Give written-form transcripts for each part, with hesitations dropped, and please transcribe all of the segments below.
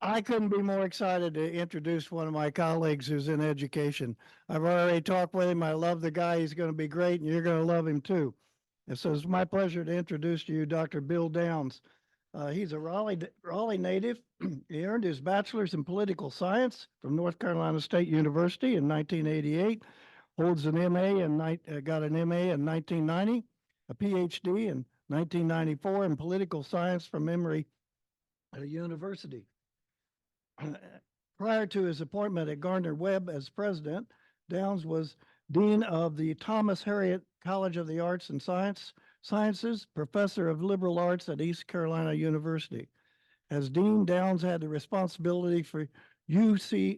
I couldn't be more excited to introduce one of my colleagues who's in education. I've already talked with him. I love the guy. He's going to be great, and you're going to love him too. And so it's my pleasure to introduce to you Dr. Bill Downs. He's a Raleigh native. He earned his bachelor's in political science from North Carolina State University in 1988. Holds an MA and got an MA in 1990, a PhD in 1994 in political science from Emory University. Prior to his appointment at Gardner-Webb as president, Downs was dean of the Thomas Harriot College of the Arts and Sciences, professor of liberal arts at East Carolina University. As dean, Downs had the responsibility for ECU's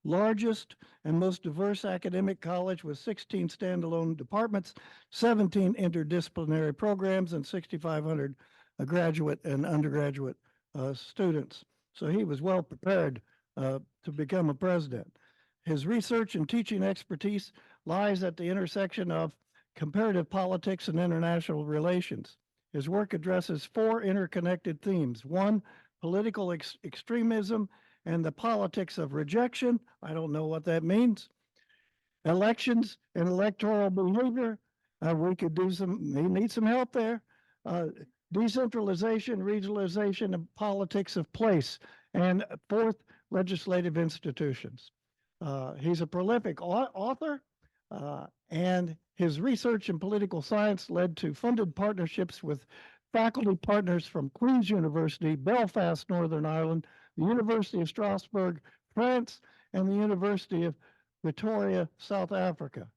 largest and most diverse academic college with 16 standalone departments, 17 interdisciplinary programs, and 6,500 graduate and undergraduate students. So he was well prepared to become a president. His research and teaching expertise lies at the intersection of comparative politics and international relations. His work addresses four interconnected themes. One, political extremism and the politics of rejection. I don't know what that means. Elections and electoral behavior. We could do need some help there. Decentralization, regionalization, and politics of place. And fourth, legislative institutions. He's a prolific author, and his research in political science led to funded partnerships with faculty partners from Queen's University, Belfast, Northern Ireland, the University of Strasbourg, France, and the University of Pretoria, South Africa.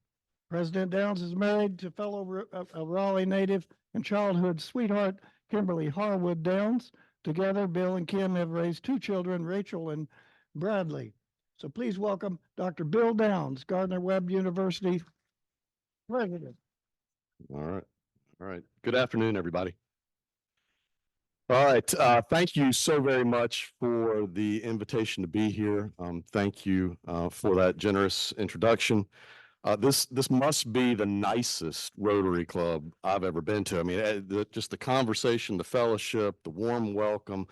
President Downs is married to fellow Raleigh native and childhood sweetheart Kimberly Harwood Downs. Together, Bill and Kim have raised two children, Rachel and Bradley. So please welcome Dr. Bill Downs, Gardner-Webb University president. All right. All right. Good afternoon, everybody. All right. Thank you so very much for the invitation to be here. Thank you for that generous introduction. This must be the nicest Rotary Club I've ever been to. I mean, just the conversation, the fellowship, the warm welcome,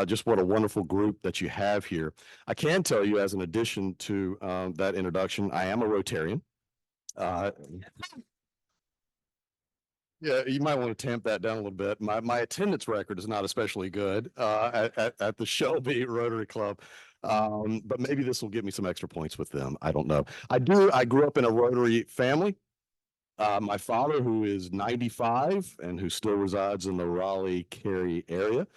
just what a wonderful group that you have here. I can tell you, as an addition to that introduction, I am a Rotarian. Yeah, you might want to tamp that down a little bit. My attendance record is not especially good at the Shelby Rotary Club. But maybe this will give me some extra points with them. I don't know. I grew up in a Rotary family. My father, who is 95 and who still resides in the Raleigh-Cary area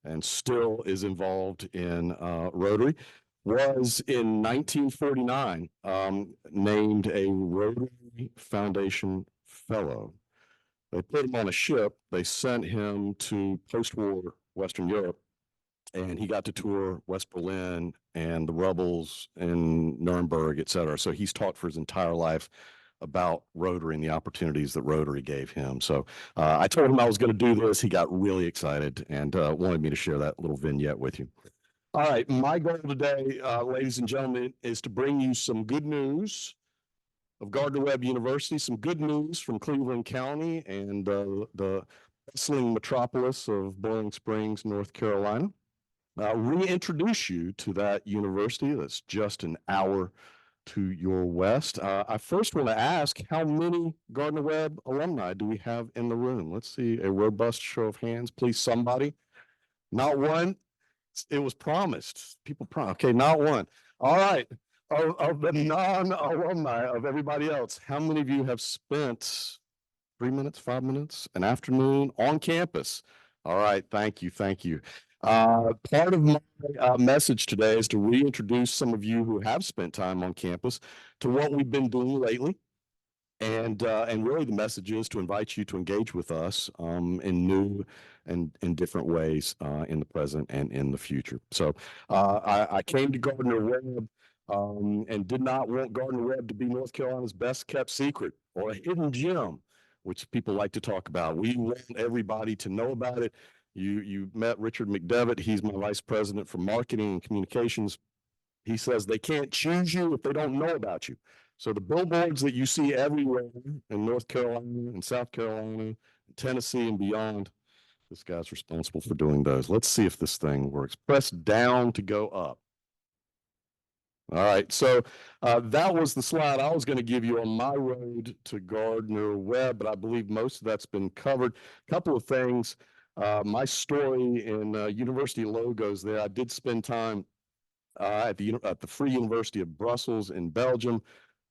and still is involved in Rotary, was in 1949 named a Rotary Foundation Fellow. They put him on a ship. They sent him to post-war Western Europe, and he got to tour West Berlin and the rebels in Nuremberg, et cetera. So he's taught for his entire life about Rotary and the opportunities that Rotary gave him. So I told him I was going to do this. He got really excited and wanted me to share that little vignette with you. All right, my goal today, ladies and gentlemen, is to bring you some good news of Gardner-Webb University, some good news from Cleveland County and the bustling metropolis of Boiling Springs, North Carolina. Reintroduce you to that university that's just an hour to your west. I first want to ask, how many Gardner-Webb alumni do we have in the room? Let's see a robust show of hands, please, somebody. Not one. It was promised. People promised. Okay, not one. All right. Of the non-alumni, of everybody else, how many of you have spent 3 minutes, 5 minutes, an afternoon on campus? All right, thank you, thank you. Part of my message today is to reintroduce some of you who have spent time on campus to what we've been doing lately. And really the message is to invite you to engage with us in new and in different ways in the present and in the future. So I came to Gardner-Webb and did not want Gardner-Webb to be North Carolina's best kept secret or a hidden gem, which people like to talk about. We want everybody to know about it. You met Richard McDevitt. He's my vice president for marketing and communications. He says they can't choose you if they don't know about you. So the billboards that you see everywhere in North Carolina and South Carolina, Tennessee and beyond, This guy's responsible for doing those. Let's see if this thing works. Press down to go up. All right, so that was the slide I was going to give you on my road to Gardner-Webb, but I believe most of that's been covered. A couple of things. My story in university logos there, I did spend time at the Free University of Brussels in Belgium,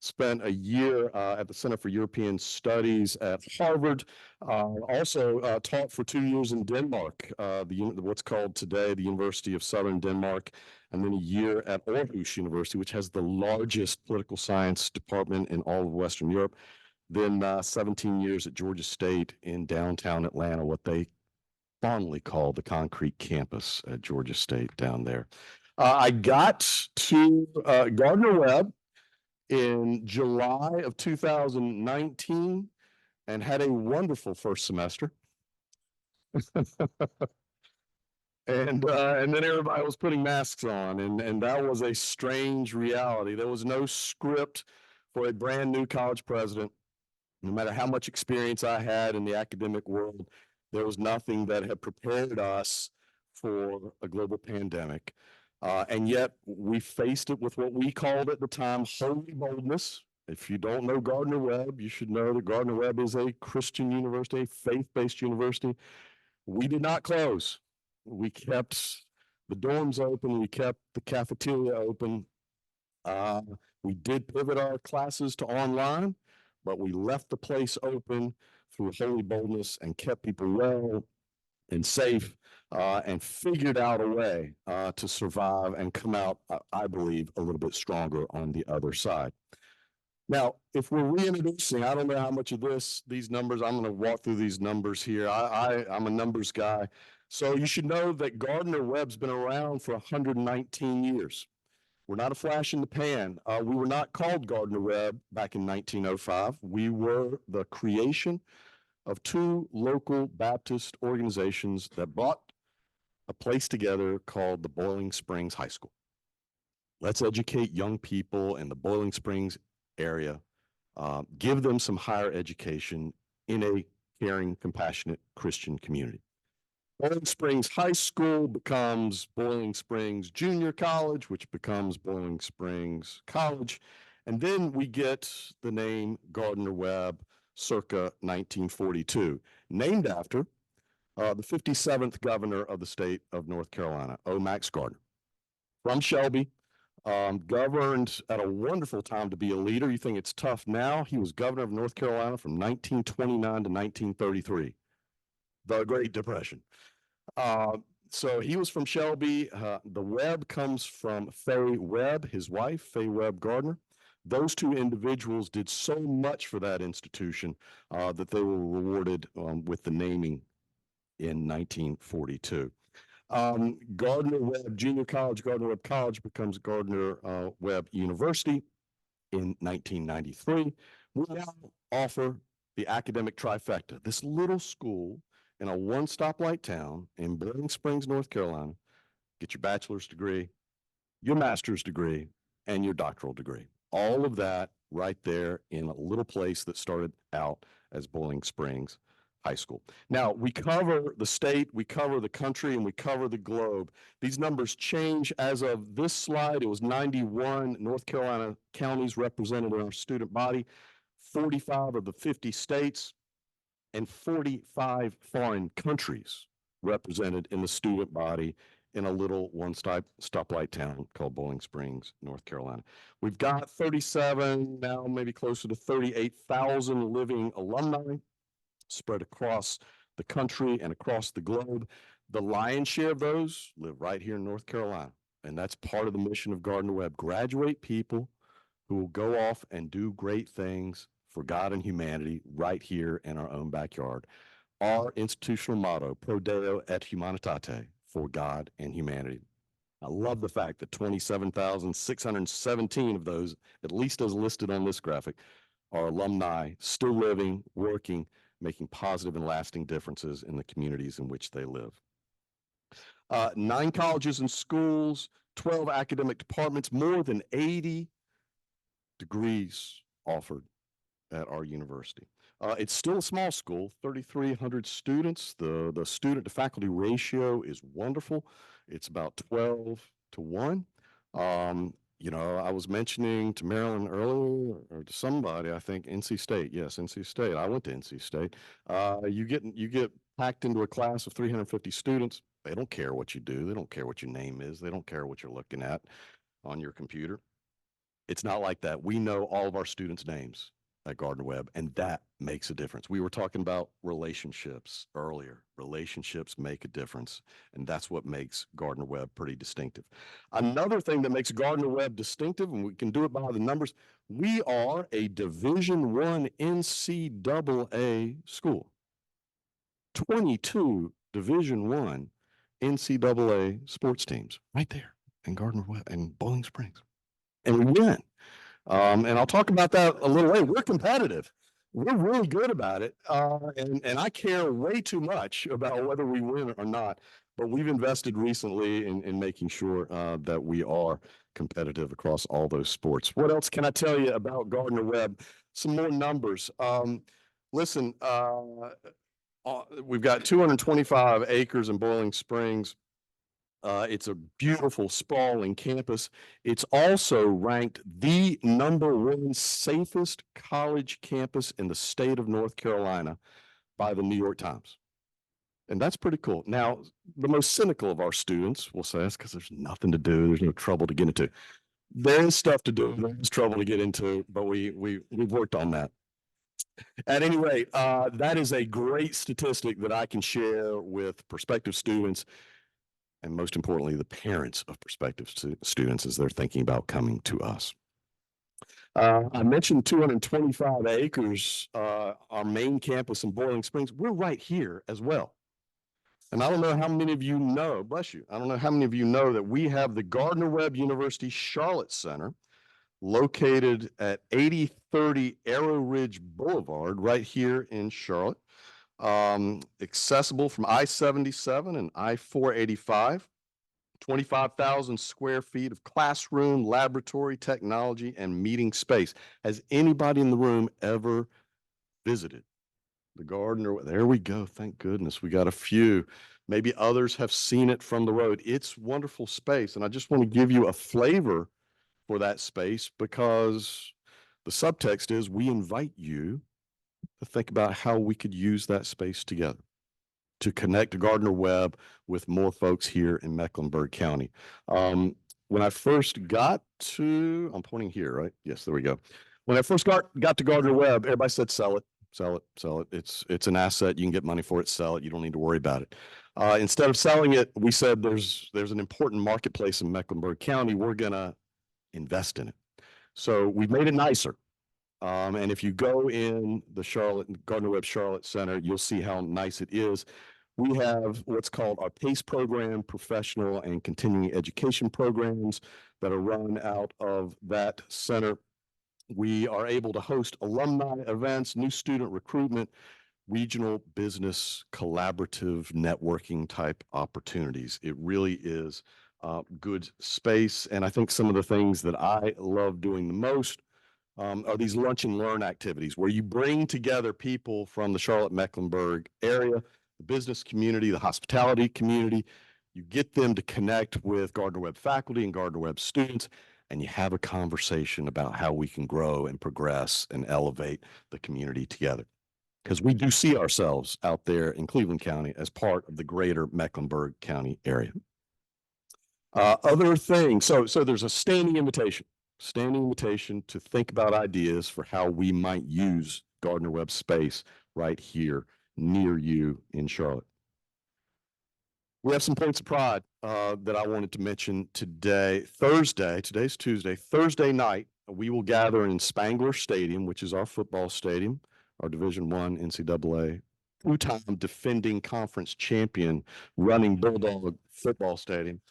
spent a year at the Center for European Studies at Harvard, also taught for 2 years in Denmark, what's called today the University of Southern Denmark, and then a year at Aarhus University, which has the largest political science department in all of Western Europe. Then 17 years at Georgia State in downtown Atlanta, what they fondly call the concrete campus at Georgia State down there. I got to Gardner-Webb in July of 2019 and had a wonderful first semester. And then everybody was putting masks on, and that was a strange reality. There was no script for a brand new college president. No matter how much experience I had in the academic world, there was nothing that had prepared us for a global pandemic. And yet we faced it with what we called at the time holy boldness. If you don't know Gardner-Webb, you should know that Gardner-Webb is a Christian university, a faith-based university. We did not close. We kept the dorms open. We kept the cafeteria open. We did pivot our classes to online, but we left the place open through holy boldness and kept people well and safe, and figured out a way to survive and come out, I believe, a little bit stronger on the other side. Now, if we're reintroducing, I don't know how much of these numbers, I'm going to walk through these numbers here. I'm a numbers guy. So you should know that Gardner-Webb's been around for 119 years. We're not a flash in the pan. We were not called Gardner-Webb back in 1905. We were the creation of 2 local Baptist organizations that brought a place together called the Boiling Springs High School. Let's educate young people in the Boiling Springs area, give them some higher education in a caring, compassionate Christian community. Boiling Springs High School becomes Boiling Springs Junior College, which becomes Boiling Springs College. And then we get the name Gardner-Webb circa 1942, named after the 57th governor of the state of North Carolina, O. Max Gardner. From Shelby, governed at a wonderful time to be a leader. You think it's tough now. He was governor of North Carolina from 1929 to 1933, the Great Depression. So he was from Shelby. The Webb comes from Faye Webb, his wife, Faye Webb Gardner. Those 2 individuals did so much for that institution that they were rewarded with the naming in 1942. Gardner-Webb Junior College, Gardner-Webb College becomes Gardner-Webb University in 1993. We now offer the academic trifecta. This little school in a 1-stoplight town in Boiling Springs, North Carolina, get your bachelor's degree, your master's degree, and your doctoral degree. All of that right there in a little place that started out as Boiling Springs High School. Now, we cover the state, we cover the country, and we cover the globe. These numbers change. As of this slide, it was 91 North Carolina counties represented in our student body, 45 of the 50 states, and 45 foreign countries represented in the student body in a little 1-stoplight town called Boiling Springs, North Carolina. We've got 37, now maybe closer to 38,000 living alumni spread across the country and across the globe. The lion's share of those live right here in North Carolina, and that's part of the mission of Gardner-Webb. Graduate people who will go off and do great things for God and humanity right here in our own backyard. Our institutional motto, Pro Deo et Humanitate, for God and humanity. I love the fact that 27,617 of those, at least as listed on this graphic, are alumni still living, working, making positive and lasting differences in the communities in which they live. 9 colleges and schools, 12 academic departments, more than 80 degrees offered at our university. It's still a small school, 3,300 students. The student to faculty ratio is wonderful. It's about 12-1. I was mentioning to Marilyn earlier or to somebody, I think NC State. Yes, NC State. I went to NC State. You get packed into a class of 350 students. They don't care what you do. They don't care what your name is. They don't care what you're looking at on your computer. It's not like that. We know all of our students' names at Gardner-Webb, and that makes a difference. We were talking about relationships earlier. Relationships make a difference, and that's what makes Gardner-Webb pretty distinctive. Another thing that makes Gardner-Webb distinctive, and we can do it by the numbers, we are a Division I NCAA school. 22 Division I NCAA sports teams right there in Gardner-Webb and Bowling Springs. And we win. And I'll talk about that a little later. We're competitive. We're really good about it. And I care way too much about whether we win or not. But we've invested recently in making sure that we are competitive across all those sports. What else can I tell you about Gardner-Webb? Some more numbers. Listen, we've got 225 acres in Boiling Springs. It's a beautiful, sprawling campus. It's also ranked the #1 safest college campus in the state of North Carolina by the New York Times. And that's pretty cool. Now, the most cynical of our students will say that's because there's nothing to do. There's no trouble to get into. There is stuff to do. There's trouble to get into, but we've worked on that. At any rate, that is a great statistic that I can share with prospective students, and most importantly, the parents of prospective students as they're thinking about coming to us. I mentioned 225 acres, our main campus in Boiling Springs. We're right here as well. And I don't know how many of you know, bless you, I don't know how many of you know that we have the Gardner-Webb University Charlotte Center located at 8030 Arrow Ridge Boulevard right here in Charlotte. Accessible from I-77 and I-485, 25,000 square feet of classroom, laboratory, technology, and meeting space. Has anybody in the room ever visited the Gardner? There we go. Thank goodness. We got a few. Maybe others have seen it from the road. It's wonderful space. And I just want to give you a flavor for that space because the subtext is we invite you to think about how we could use that space together to connect Gardner-Webb with more folks here in Mecklenburg County. When I first got to, I'm pointing here, right? Yes, there we go. When I first got to Gardner-Webb, everybody said, sell it, sell it, sell it. It's an asset. You can get money for it, sell it. You don't need to worry about it. Instead of selling it, we said there's an important marketplace in Mecklenburg County. We're going to invest in it. So we've made it nicer. And if you go in the Gardner-Webb Charlotte Center, you'll see how nice it is. We have what's called our PACE program, professional and continuing education programs that are run out of that center. We are able to host alumni events, new student recruitment, regional business collaborative networking type opportunities. It really is good space. And I think some of the things that I love doing the most are these lunch and learn activities where you bring together people from the Charlotte-Mecklenburg area, the business community, the hospitality community. You get them to connect with Gardner-Webb faculty and Gardner-Webb students, and you have a conversation about how we can grow and progress and elevate the community together. Because we do see ourselves out there in Cleveland County as part of the greater Mecklenburg County area. Other things, so there's a standing invitation to think about ideas for how we might use Gardner-Webb space right here near you in Charlotte. We have some points of pride that I wanted to mention today. Today's Tuesday, Thursday night, we will gather in Spangler Stadium, which is our football stadium, our Division I NCAA two-time defending conference champion running Bulldog football stadium.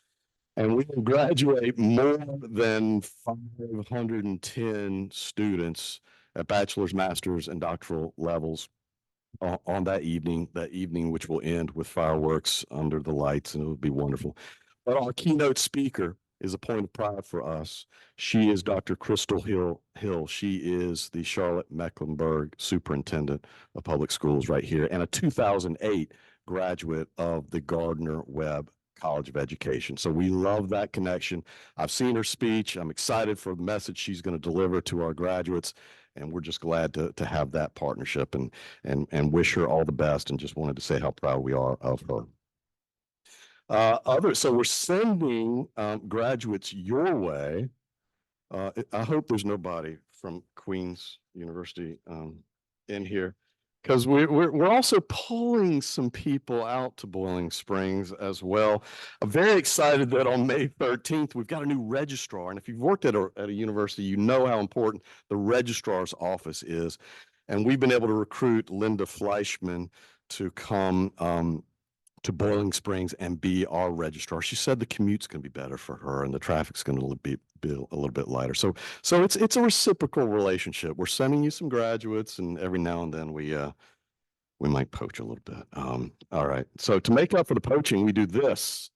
And we will graduate more than 510 students at bachelor's, master's, and doctoral levels on that evening, which will end with fireworks under the lights, and it will be wonderful. But our keynote speaker is a point of pride for us. She is Dr. Crystal Hill. She is the Charlotte Mecklenburg Superintendent of Public Schools right here, and a 2008 graduate of the Gardner-Webb College of Education. So we love that connection. I've seen her speech. I'm excited for the message she's going to deliver to our graduates, and we're just glad to have that partnership and wish her all the best, and just wanted to say how proud we are of her. So we're sending graduates your way. I hope there's nobody from Queens University in here, because we're also pulling some people out to Boiling Springs as well. I'm very excited that on May 13th we've got a new registrar, and if you've worked at a university, you know how important the registrar's office is, and we've been able to recruit Linda Fleischman to come to Boiling Springs and be our registrar. She said the commute's going to be better for her and the traffic's going to be a little bit lighter. So it's a reciprocal relationship. We're sending you some graduates, and every now and then we might poach a little bit. All right. So to make up for the poaching, we do this.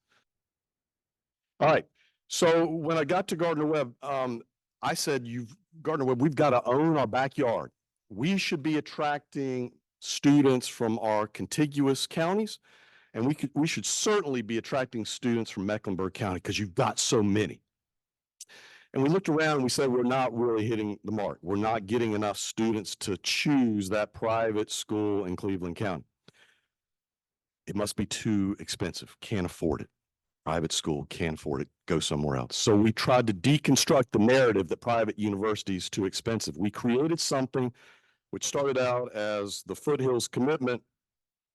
All right. So when I got to Gardner-Webb, I said, Gardner-Webb, we've got to own our backyard. We should be attracting students from our contiguous counties. And we should certainly be attracting students from Mecklenburg County because you've got so many. And we looked around and we said, we're not really hitting the mark. We're not getting enough students to choose that private school in Cleveland County. It must be too expensive. Can't afford it. Private school, can't afford it. Go somewhere else. So we tried to deconstruct the narrative that private university is too expensive. We created something which started out as the Foothills Commitment,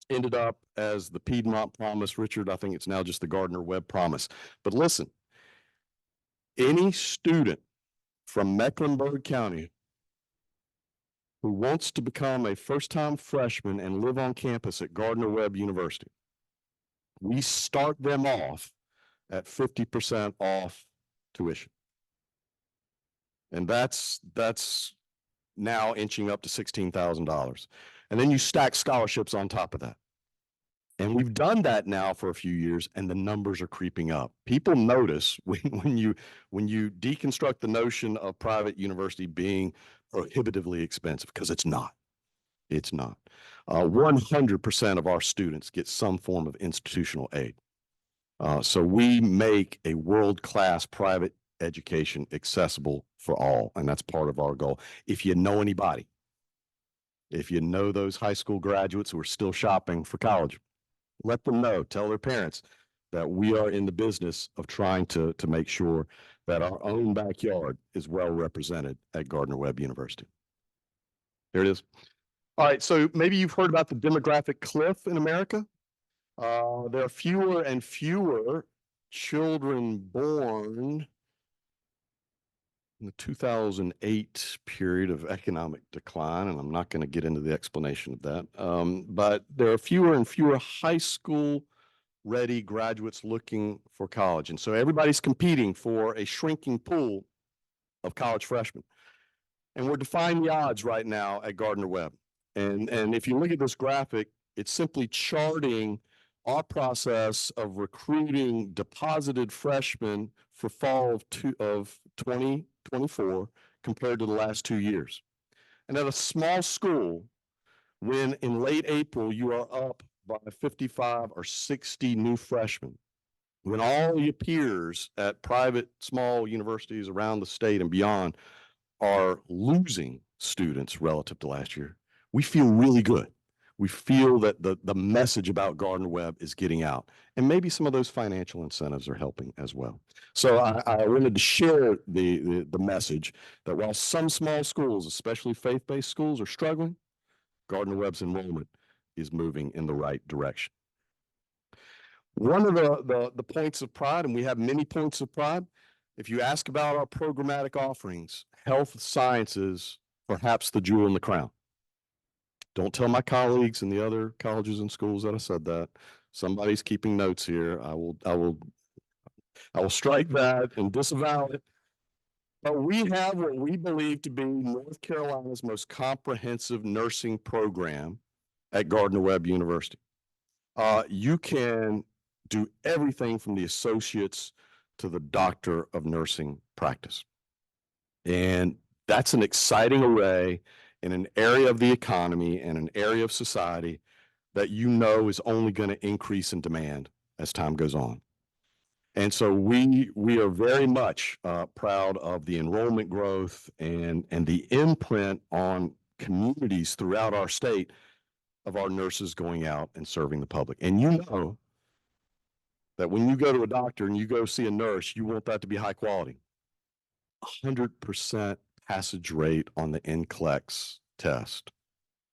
ended up as the Piedmont Promise. Richard, I think it's now just the Gardner-Webb Promise. But listen, any student from Mecklenburg County who wants to become a first-time freshman and live on campus at Gardner-Webb University, we start them off at 50% off tuition. And that's now inching up to $16,000. And then you stack scholarships on top of that. And we've done that now for a few years, and the numbers are creeping up. People notice when you deconstruct the notion of private university being prohibitively expensive, because it's not. It's not. 100% of our students get some form of institutional aid. So we make a world-class private education accessible for all, and that's part of our goal. If you know anybody, if you know those high school graduates who are still shopping for college, let them know, tell their parents that we are in the business of trying to make sure that our own backyard is well represented at Gardner-Webb University. Here it is. All right, so maybe you've heard about the demographic cliff in America. There are fewer and fewer children born in the 2008 period of economic decline, and I'm not going to get into the explanation of that, but there are fewer and fewer high school ready graduates looking for college. And so everybody's competing for a shrinking pool of college freshmen. And we're defying the odds right now at Gardner-Webb. And if you look at this graphic, it's simply charting our process of recruiting deposited freshmen for fall of 2024 compared to the last 2 years. And at a small school, when in late April you are up by 55 or 60 new freshmen, when all your peers at private small universities around the state and beyond are losing students relative to last year, we feel really good. We feel that the message about Gardner-Webb is getting out, and maybe some of those financial incentives are helping as well. So I wanted to share the message that while some small schools, especially faith-based schools, are struggling, Gardner-Webb's enrollment is moving in the right direction. One of the points of pride, and we have many points of pride, if you ask about our programmatic offerings, health sciences, perhaps the jewel in the crown. Don't tell my colleagues in the other colleges and schools that I said that. Somebody's keeping notes here. I will strike that and disavow it. But we have what we believe to be North Carolina's most comprehensive nursing program at Gardner-Webb University. You can do everything from the associates to the Doctor of Nursing practice. And that's an exciting array in an area of the economy and an area of society that you know is only going to increase in demand as time goes on. And so we are very much proud of the enrollment growth and the imprint on communities throughout our state of our nurses going out and serving the public. And you know that when you go to a doctor and you go see a nurse, you want that to be high quality. 100% passage rate on the NCLEX test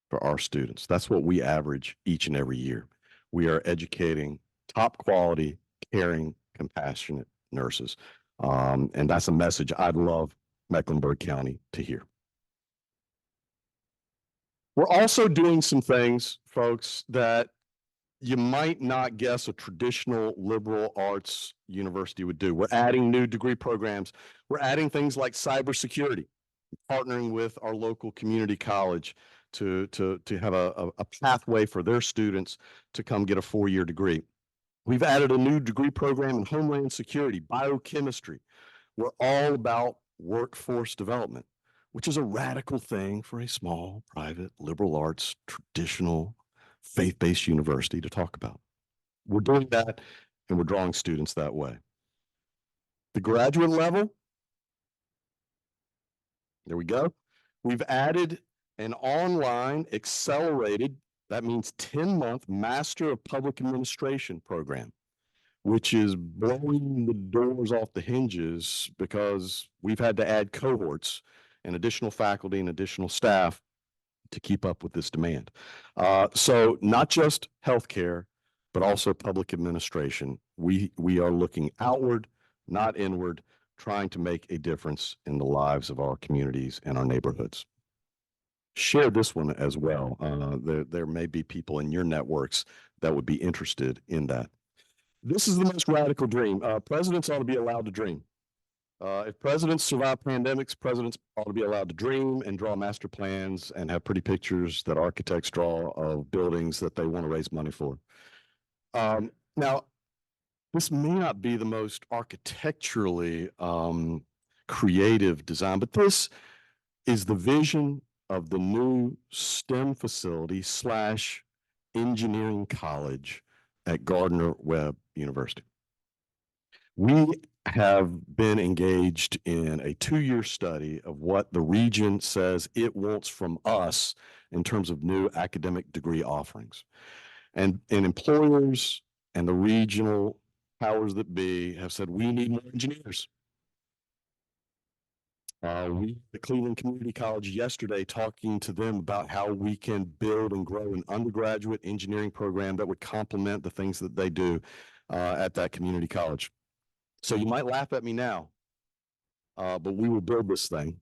for our students. That's what we average each and every year. We are educating top quality, caring, compassionate nurses. And that's a message I'd love Mecklenburg County to hear. We're also doing some things, folks, that you might not guess a traditional liberal arts university would do. We're adding new degree programs. We're adding things like cybersecurity, partnering with our local community college to have a pathway for their students to come get a 4-year degree. We've added a new degree program in Homeland Security, biochemistry. We're all about workforce development, which is a radical thing for a small, private, liberal arts, traditional, faith-based university to talk about. We're doing that, and we're drawing students that way. The graduate level, there we go. We've added an online accelerated, that means 10-month Master of Public Administration program, which is blowing the doors off the hinges because we've had to add cohorts and additional faculty and additional staff to keep up with this demand. So not just healthcare, but also public administration. We are looking outward, not inward, trying to make a difference in the lives of our communities and our neighborhoods. Share this one as well. There may be people in your networks that would be interested in that. This is the most radical dream. Presidents ought to be allowed to dream. If presidents survive pandemics, presidents ought to be allowed to dream and draw master plans and have pretty pictures that architects draw of buildings that they want to raise money for. Now, this may not be the most architecturally creative design, but this is the vision of the new STEM facility / engineering college at Gardner-Webb University. We have been engaged in a 2-year study of what the region says it wants from us in terms of new academic degree offerings. And employers and the regional powers that be have said, we need more engineers. We at Cleveland Community College yesterday talking to them about how we can build and grow an undergraduate engineering program that would complement the things that they do at that community college. So you might laugh at me now, but we will build this thing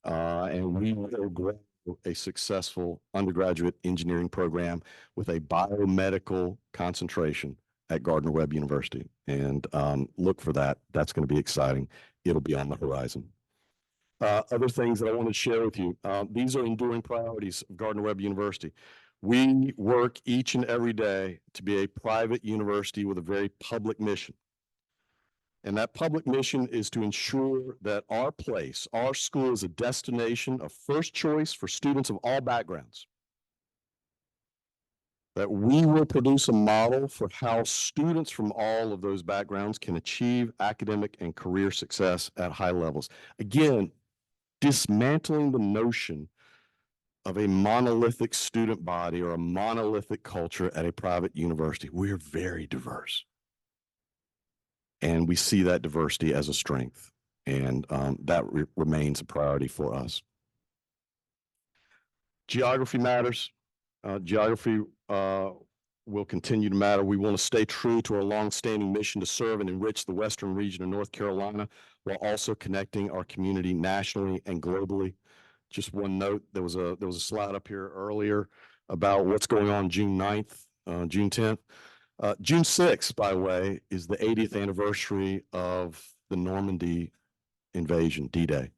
and we will grow a successful undergraduate engineering program with a biomedical concentration at Gardner-Webb University. And look for that. That's going to be exciting. It'll be on the horizon. Other things that I want to share with you. These are enduring priorities of Gardner-Webb University. We work each and every day to be a private university with a very public mission. And that public mission is to ensure that our place, our school, is a destination of first choice for students of all backgrounds. That we will produce a model for how students from all of those backgrounds can achieve academic and career success at high levels. Again, dismantling the notion of a monolithic student body or a monolithic culture at a private university. We're very diverse. And we see that diversity as a strength. And that remains a priority for us. Geography matters. Geography will continue to matter. We want to stay true to our longstanding mission to serve and enrich the Western region of North Carolina while also connecting our community nationally and globally. Just one note, there was a slide up here earlier about what's going on June 9th, June 10th. June 6th, by the way, is the 80th anniversary of the Normandy invasion, D-Day,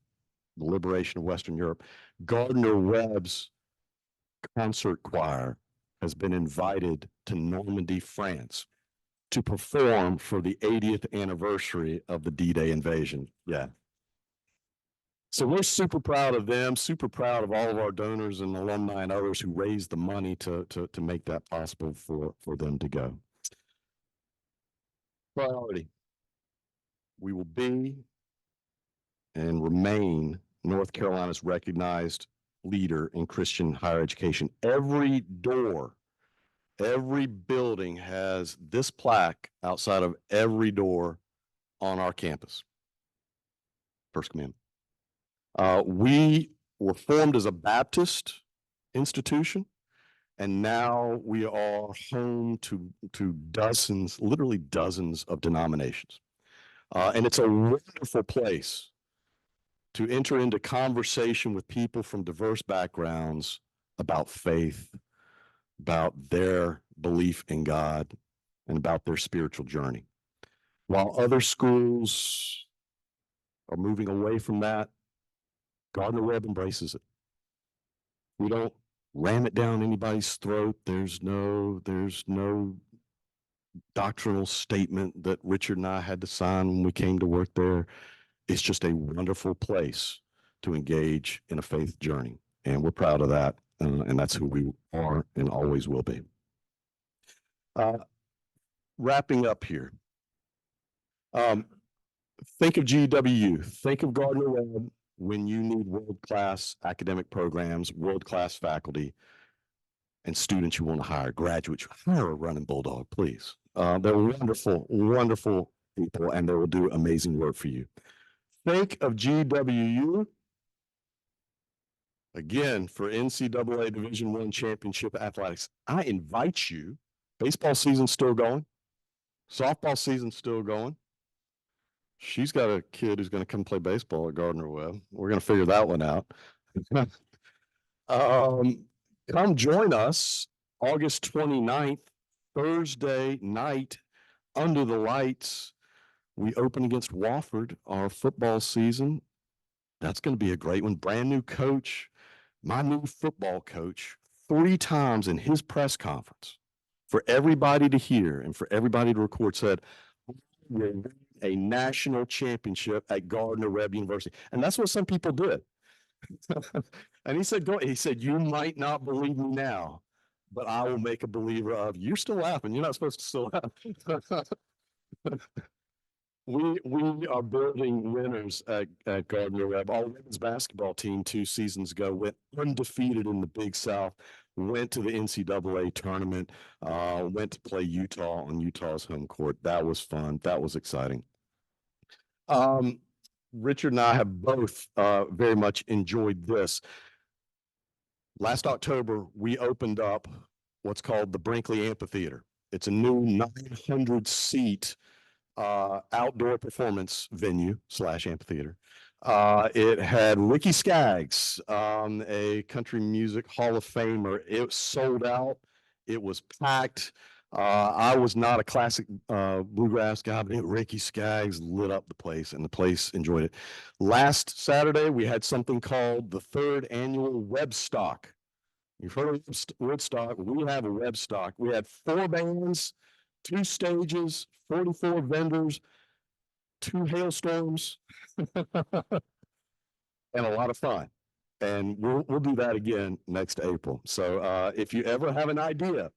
the liberation of Western Europe. Gardner-Webb's concert choir has been invited to Normandy, France to perform for the 80th anniversary of the D-Day invasion. Yeah. So we're super proud of them, super proud of all of our donors and alumni and others who raised the money to make that possible for them to go. Priority. We will be and remain North Carolina's recognized leader in Christian higher education. Every door, every building has this plaque outside of every door on our campus. First Commandment. We were formed as a Baptist institution, and now we are home to dozens, literally dozens of denominations. And it's a wonderful place to enter into conversation with people from diverse backgrounds about faith, about their belief in God, and about their spiritual journey. While other schools are moving away from that, Gardner-Webb embraces it. We don't ram it down anybody's throat. There's no doctrinal statement that Richard and I had to sign when we came to work there. It's just a wonderful place to engage in a faith journey. And we're proud of that. And that's who we are and always will be. Wrapping up here. Think of GWU, think of Gardner-Webb when you need world-class academic programs, world-class faculty, and students you want to hire, graduates. Hire a running bulldog, please. They're wonderful, wonderful people, and they will do amazing work for you. Think of GWU, again, for NCAA Division I championship athletics. I invite you, baseball season's still going, softball season's still going. She's got a kid who's going to come play baseball at Gardner-Webb. We're going to figure that one out. Come join us August 29th, Thursday night, under the lights. We open against Wofford, our football season. That's going to be a great one. Brand new coach, my new football coach, 3 times in his press conference for everybody to hear and for everybody to record said, we're a national championship at Gardner-Webb University. And that's what some people did. And he said, he said, you might not believe me now, but I will make a believer of you. You're still laughing. You're not supposed to still laugh. We are building winners at Gardner-Webb. Our women's basketball team 2 seasons ago went undefeated in the Big South, went to the NCAA tournament, went to play Utah on Utah's home court. That was fun. That was exciting. Richard and I have both very much enjoyed this. Last October, we opened up what's called the Brinkley Amphitheater. It's a new 900-seat outdoor performance venue / amphitheater. It had Ricky Skaggs, a country music Hall of Famer. It sold out. It was packed. I was not a classic bluegrass guy, but Ricky Skaggs lit up the place, and the place enjoyed it. Last Saturday, we had something called the 3rd annual Webstock. You've heard of Woodstock. We have a Webstock. We had 4 bands, 2 stages, 44 vendors, 2 hailstorms, and a lot of fun. And we'll do that again next April. So if you ever have an idea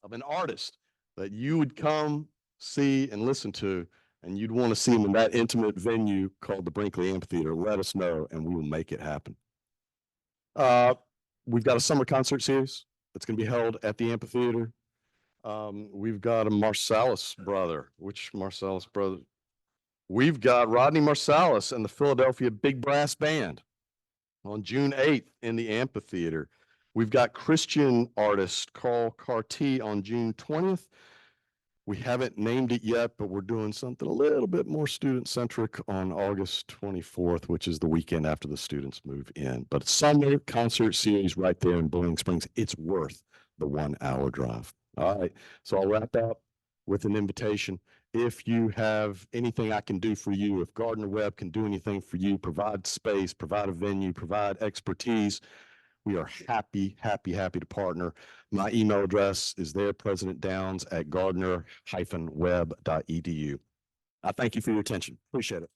of an artist that you would come see and listen to, and you'd want to see them in that intimate venue called the Brinkley Amphitheater, let us know and we will make it happen. We've got a summer concert series that's going to be held at the amphitheater. We've got a Marsalis brother. Which Marsalis brother? We've got Rodney Marsalis and the Philadelphia Big Brass Band on June 8th in the amphitheater. We've got Christian artist Carl Carty on June 20th. We haven't named it yet, but we're doing something a little bit more student-centric on August 24th, which is the weekend after the students move in. But summer concert series right there in Boiling Springs. It's worth the 1-hour drive. All right, so I'll wrap up with an invitation. If you have anything I can do for you, if Gardner-Webb can do anything for you, provide space, provide a venue, provide expertise, We are happy to partner. My email address is there, presidentdowns@gardner-webb.edu. I thank you for your attention. Appreciate it.